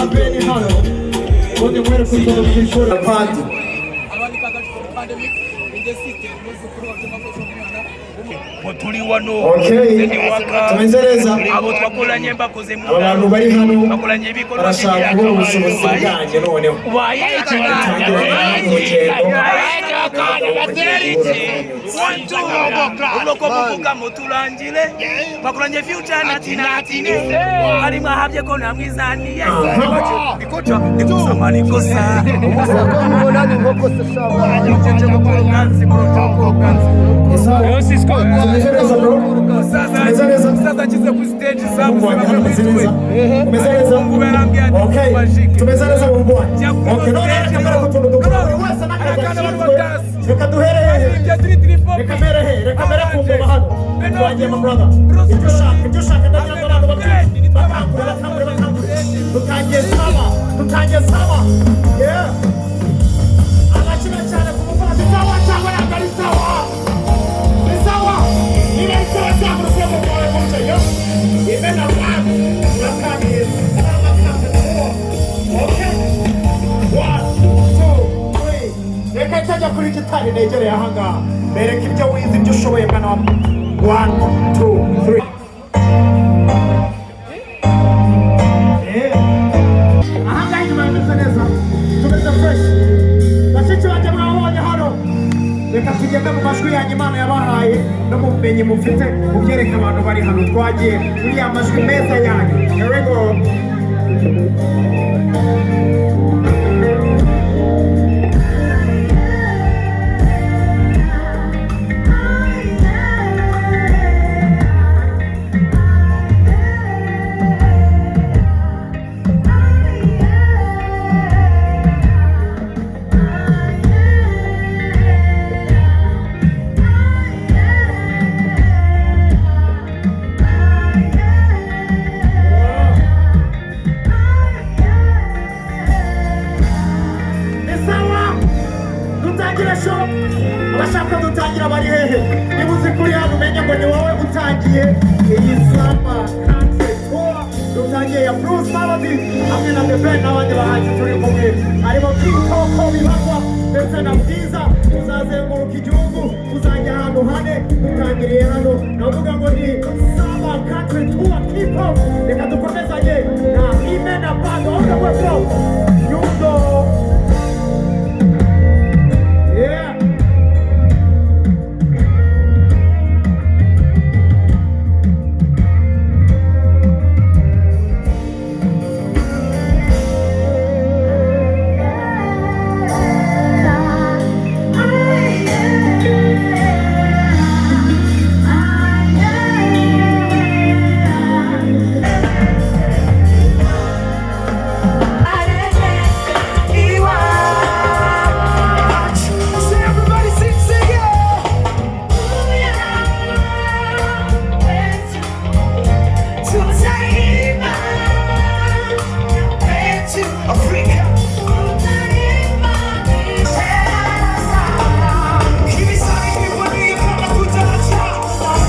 beni hano wote mwere kuzokwishura pati tuli wano tumenzereza abo twakolanye mbakoze mu abantu bari hano bakolanye ibikorwa barashaka kubona ubushobozi bwanjye noneho ulokomuvuga mutulangile bakolanye future natinatine ali mwahabye ko namwizaniye bikocho nikusoma nikosa mubonani nkoko se shamba sasa chize ku stage zabu tumezereza umbwani reka duhere reka mere kumva hano twagiye ma brother ibyo ushaka ndagira ngo abantu bakangure tutangiye saba yeah abakina cyane ku mufana sawa cyangwa nagari sawa reka itajya kuri gitari negereye ahangaha bereka ibyo wize ibyo ushoboye mwana wa 1 2 3 ahangaha inyuma bimeze neza tumeze fresh bashiki banjye mwabonye hano reka tugende mu majwi yanyu Imana yabahaye no mu bumenyi mufite mubyereka abantu bari hano twagiye muri ya majwi meza yanyu here we go abashaka dutangira bari hehe niba uzi kuri hano umenya ngo ni wowe utangiye iyi samba country tour dutangiye ya Bruce Melody hamwe na The Ben n'abandi bahanzi turi kumwe harimo Kitoko Bibagwa ndetse na Bwiza tuzazenguruka igihugu tuzajya ahantu hane dutangiriye hano navuga ngo ni samba country tour keep up reka dukomezanye na Imena Band all the way from Nyundo